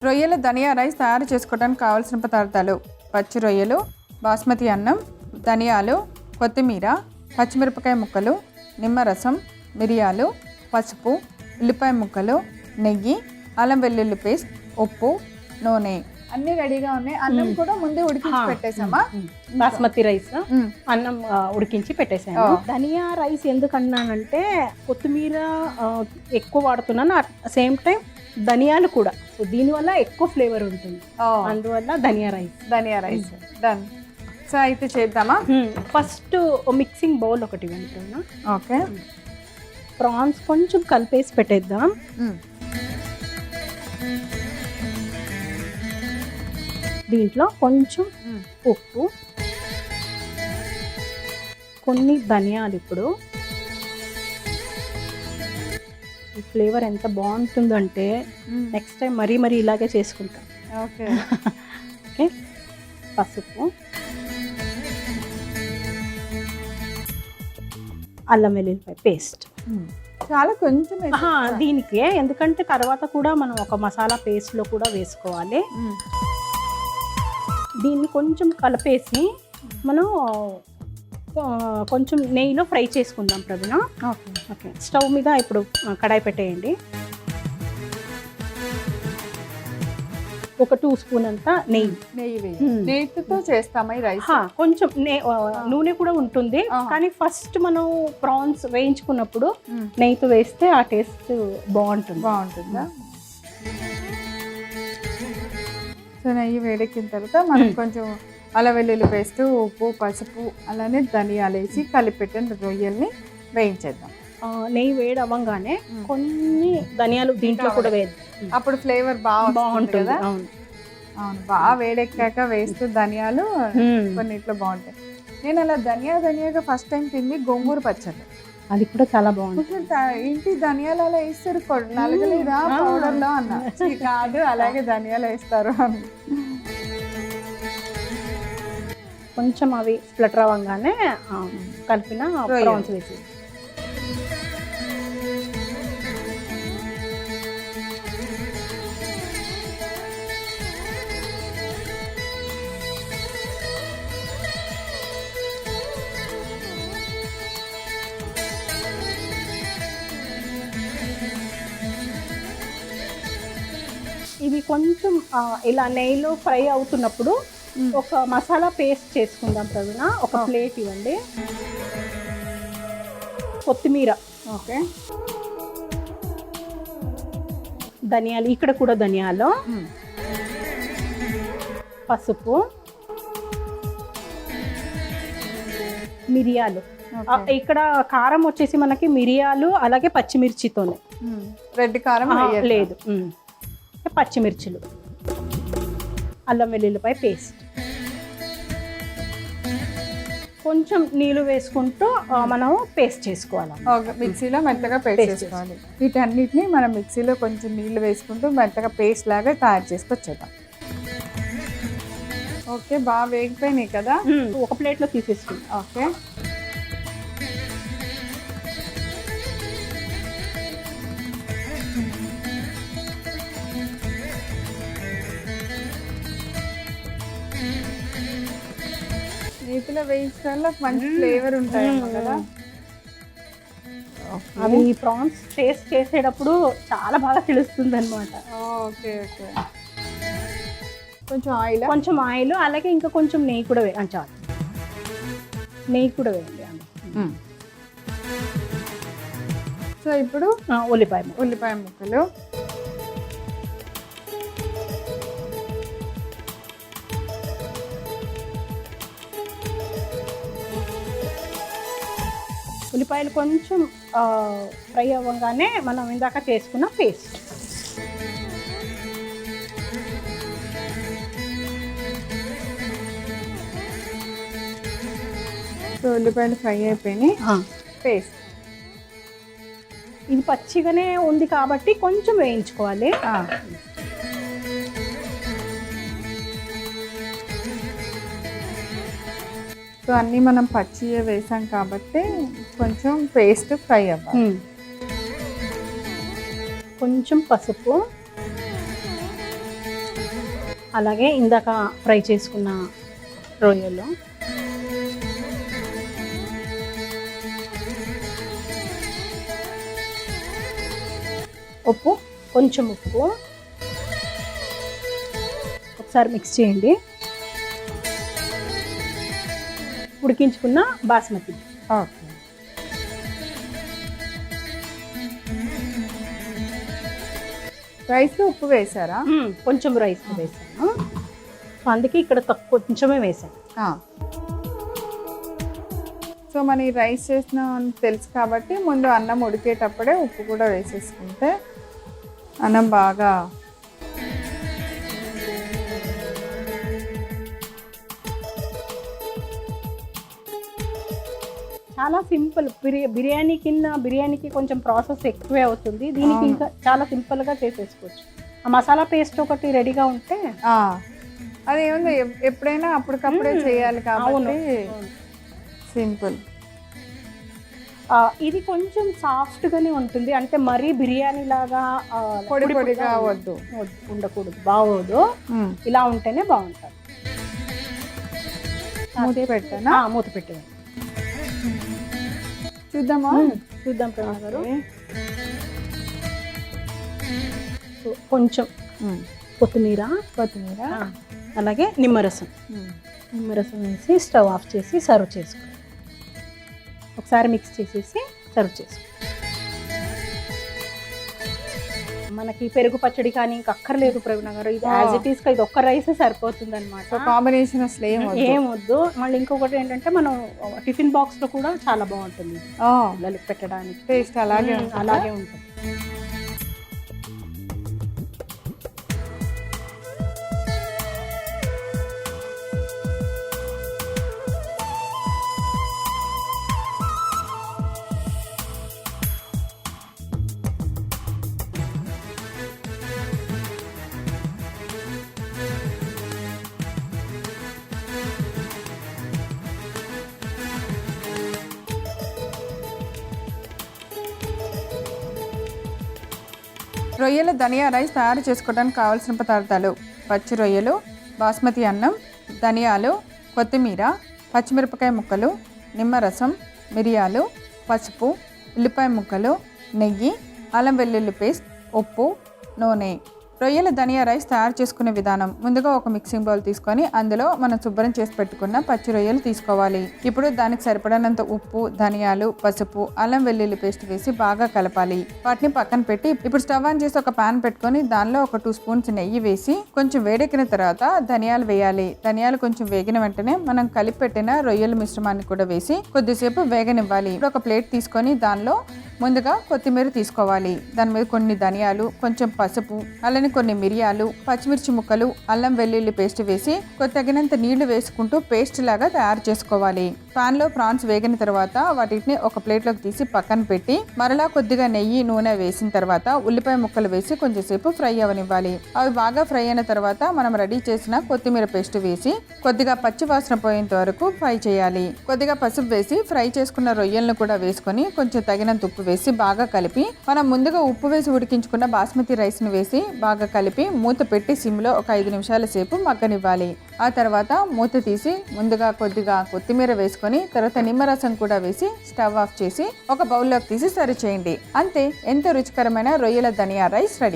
రొయ్యల ధనియా రైస్ తయారు చేసుకోవడానికి కావాల్సిన పదార్థాలు: పచ్చి రొయ్యలు, బాస్మతి అన్నం, ధనియాలు, కొత్తిమీర, పచ్చిమిరపకాయ ముక్కలు, నిమ్మరసం, మిరియాలు, పసుపు, ఉల్లిపాయ ముక్కలు, నెయ్యి, అల్లం వెల్లుల్లి పేస్ట్, ఉప్పు, నూనె. అన్ని రెడీగా ఉన్నాయి. అన్నం కూడా ముందే ఉడికించి పెట్టేసామా? బాస్మతి రైస్ అన్నం ఉడికించి పెట్టేసాను. ధనియా రైస్ ఎందుకన్నానంటే కొత్తిమీర ఎక్కువ వాడుతున్నాను, సేమ్ టైం ధనియాలు కూడా, సో దీనివల్ల ఎక్కువ ఫ్లేవర్ ఉంటుంది, అందువల్ల ధనియా రైస్ డన్. సో అయితే చేద్దామా? ఫస్ట్ మిక్సింగ్ బౌల్ ఒకటి ఇవ్వండి. ఓకే, ప్రాన్స్ కొంచెం కలిపేసి పెట్టేద్దాం. దీంట్లో కొంచెం ఉప్పు, కొన్ని ధనియాలు. ఇప్పుడు ఈ ఫ్లేవర్ ఎంత బాగుంటుందంటే నెక్స్ట్ టైం మరీ ఇలాగే చేసుకుంటాం. ఓకే ఓకే, పసుపు, అల్లం వెల్లుల్లిపాయ పేస్ట్ చాలా కొంచెం దీనికి, ఎందుకంటే తర్వాత కూడా మనం ఒక మసాలా పేస్ట్లో కూడా వేసుకోవాలి. దీన్ని కొంచెం కలిపేసి మనం కొంచెం నెయ్యిలో ఫ్రై చేసుకుందాం ప్రవీణ. ఓకే, స్టవ్ మీద ఇప్పుడు కడాయి పెట్టేయండి. ఒక 2 స్పూన్ అంతా నెయ్యితో చేస్తామా ఈ రైస్? కొంచెం నూనె కూడా ఉంటుంది, కానీ ఫస్ట్ మనం ప్రాన్స్ వేయించుకున్నప్పుడు నెయ్యితో వేస్తే ఆ టేస్ట్ బాగుంటుందా? సో నెయ్యి వేడెక్కిన తర్వాత మనం కొంచెం అల్లం వెల్లుల్లి పేస్ట్, ఉప్పు, పసుపు, అలానే ధనియాలు వేసి కలిపెట్టిన రొయ్యల్ని వేయించేద్దాం. నెయ్యి వేడి అవ్వగానే కొన్ని ధనియాలు దీంట్లో కూడా వేద్దాం, అప్పుడు ఫ్లేవర్ బాగుంటుంది కదా. అవును, బాగా వేడెక్కాక వేస్తూ ధనియాలు కొన్నిట్లో బాగుంటాయి. నేను అలా ధనియాగా ఫస్ట్ టైం తింది గోంగూర పచ్చడి, అది కూడా చాలా బాగుంటుంది. ఏంటి ధనియాలు అలా వేస్తారు నలగలేదా పౌడర్ లో అన్న? కాదు, అలాగే ధనియాలు వేస్తారు అని. కొంచెం అవి స్ప్లటర్ అవ్వగానే కలిపిన ప్రాన్స్ వేసి ఇవి కొంచెం ఇలా నెయ్యిలో ఫ్రై అవుతున్నప్పుడు ఒక మసాలా పేస్ట్ చేసుకుందాం ప్రవీణ. ఒక ప్లేట్ ఇవ్వండి. కొత్తిమీర, ఓకే, ధనియాలు, ఇక్కడ కూడా ధనియాలు, పసుపు, మిరియాలు. ఇక్కడ కారం వచ్చేసి మనకి మిరియాలు అలాగే పచ్చిమిర్చితోనే, రెడ్ కారం లేదు, పచ్చిమిర్చులు, అల్లం వెల్లుల్లిపాయ పేస్ట్, కొంచెం నీళ్ళు వేసుకుంటూ మనం పేస్ట్ చేసుకోవాలి. మిక్సీలో మెత్తగా పేస్ట్ చేసుకోవాలి. వీటన్నిటిని మనం మిక్సీలో కొంచెం నీళ్ళు వేసుకుంటూ మెత్తగా పేస్ట్ లాగా తయారు చేసుకొచ్చేద్దాం. ఓకే, బాగా వేగిపోయినాయి కదా, ఒక ప్లేట్లో తీసేసుకుందాం. ఓకే, నేతిలో వేయించడం మంచి ఫ్లేవర్ ఉంటాయి కదా. అవి ప్రాన్స్ టేస్ట్ చేసేటప్పుడు చాలా బాగా తెలుస్తుంది అనమాట. ఓకే ఓకే, కొంచెం ఆయిల్ అలాగే ఇంకా కొంచెం నెయ్యి కూడా చాలు, నెయ్యి కూడా వేయండి. సో ఇప్పుడు ఉల్లిపాయ ముక్కలు, ఉల్లిపాయలు కొంచెం ఫ్రై అవ్వగానే మనం ఇందాక చేసుకున్న పేస్ట్, సో ఉల్లిపాయలు ఫ్రై అయిపోయినాయి. పేస్ట్ ఇది పచ్చిగానే ఉంది కాబట్టి కొంచెం వేయించుకోవాలి. సో అన్నీ మనం పచ్చిగా వేసాం కాబట్టి కొంచెం పేస్ట్ ఫ్రై అవ్వాలి. కొంచెం పసుపు, అలాగే ఇందాక ఫ్రై చేసుకున్న రొయ్యలు, ఉప్పు, కొంచెం ఉప్పు, ఒకసారి మిక్స్ చేయండి. ఉడికించుకున్న బాస్మతి. ఓకే. రైస్లో ఉప్పు వేసారా? కొంచెం రైస్ వేసాను, అందుకే ఇక్కడ తక్కువ కొంచెమే వేసాను. సో మన ఈ రైస్ చేసిన తెలుసు కాబట్టి ముందు అన్నం ఉడికేటప్పుడే ఉప్పు కూడా వేసేసుకుంటే అన్నం బాగా చాలా సింపుల్. బిర్యానీకి కొంచెం ప్రాసెస్ ఎక్కువే అవుతుంది, దీనికి ఇంకా చాలా సింపుల్గా చేసేసుకోవచ్చు. ఆ మసాలా పేస్ట్ ఒకటి రెడీగా ఉంటే అదేముంది ఎప్పుడైనా అప్పటికప్పుడే చేయాలి కాబట్టి సింపుల్. ఇది కొంచెం సాఫ్ట్గానే ఉంటుంది, అంటే మరీ బిర్యానీ లాగా పొడి పొడిగా ఉండకూడదు, బాగోదు. ఇలా ఉంటేనే బాగుంటుంది. మూత పెట్టాను. చూద్దాం ప్రేమ గారు. కొంచెం కొత్తిమీర, అలాగే నిమ్మరసం వేసి స్టవ్ ఆఫ్ చేసి సర్వ్ చేసుకో. ఒకసారి మిక్స్ చేసేసి సర్వ్ చేసుకో. మనకి పెరుగు పచ్చడి కానీ ఇంకా అక్కర్లేదు ప్రవీణ గారు. ఇది యాజ్ ఇట్ ఈస్ ఇది ఒక్క రైస్ సరిపోతుంది అనమాట. కాంబినేషన్ అసలు ఏమొద్దు. మళ్ళీ ఇంకొకటి ఏంటంటే మనం టిఫిన్ బాక్స్ లో కూడా చాలా బాగుంటుంది పిల్లలకి పెట్టడానికి. టేస్ట్ అలాగే ఉంటుంది. రొయ్యల ధనియా రైస్ తయారు చేసుకోవడానికి కావాల్సిన పదార్థాలు: పచ్చి రొయ్యలు, బాస్మతి అన్నం, ధనియాలు, కొత్తిమీర, పచ్చిమిరపకాయ ముక్కలు, నిమ్మరసం, మిరియాలు, పసుపు, ఉల్లిపాయ ముక్కలు, నెయ్యి, అల్లం వెల్లుల్లి పేస్ట్, ఉప్పు, నూనె. రొయ్యల ధనియా రైస్ తయారు చేసుకునే విధానం: ముందుగా ఒక మిక్సింగ్ బౌల్ తీసుకొని అందులో మనం శుభ్రం చేసి పెట్టుకున్న పచ్చి రొయ్యలు తీసుకోవాలి. ఇప్పుడు దానికి సరిపడినంత ఉప్పు, ధనియాలు, పసుపు, అల్లం వెల్లుల్లి పేస్ట్ వేసి బాగా కలపాలి. వాటిని పక్కన పెట్టి ఇప్పుడు స్టవ్ ఆన్ చేసి ఒక పాన్ పెట్టుకొని దానిలో ఒక 2 స్పూన్స్ నెయ్యి వేసి కొంచెం వేడెక్కిన తర్వాత ధనియాలు వేయాలి. ధనియాలు కొంచెం వేగిన వెంటనే మనం కలిపి పెట్టిన రొయ్యల మిశ్రమాన్ని కూడా వేసి కొద్దిసేపు వేగనివ్వాలి. ఇప్పుడు ఒక ప్లేట్ తీసుకొని దానిలో ముందుగా కొత్తిమీర తీసుకోవాలి. దాని మీద కొన్ని ధనియాలు, కొంచెం పసుపు, అలానే కొన్ని మిరియాలు, పచ్చిమిర్చి ముక్కలు, అల్లం వెల్లుల్లి పేస్ట్ వేసి తగినంత నీళ్లు వేసుకుంటూ పేస్ట్ లాగా తయారు చేసుకోవాలి. పాన్ లో ప్రాన్స్ వేగిన తర్వాత వాటిని ఒక ప్లేట్లోకి తీసి పక్కన పెట్టి మరలా కొద్దిగా నెయ్యి, నూనె వేసిన తర్వాత ఉల్లిపాయ ముక్కలు వేసి కొంచెంసేపు ఫ్రై అవనివ్వాలి. అవి బాగా ఫ్రై అయిన తర్వాత మనం రెడీ చేసిన కొత్తిమీర పేస్ట్ వేసి కొద్దిగా పచ్చి వాసన పోయేంత వరకు ఫ్రై చేయాలి. కొద్దిగా పసుపు వేసి ఫ్రై చేసుకున్న రొయ్యలను కూడా వేసుకొని కొంచెం తగినంత ఉప్పు వేసి బాగా కలిపి మనం ముందుగా ఉప్పు వేసి ఉడికించుకున్న బాస్మతి రైస్ ని వేసి బాగా కలిపి మూత పెట్టి సిమ్లో ఒక 5 నిమిషాల సేపు మగ్గనివ్వాలి. ఆ తర్వాత మూత తీసి ముందుగా కొద్దిగా కొత్తిమీర వేసుకొని తర్వాత నిమ్మరసం కూడా వేసి స్టవ్ ఆఫ్ చేసి ఒక బౌల్లోకి తీసి సర్వ్ చేయండి. అంతే, ఎంతో రుచికరమైన రొయ్యల ధనియా రైస్ రెడీ.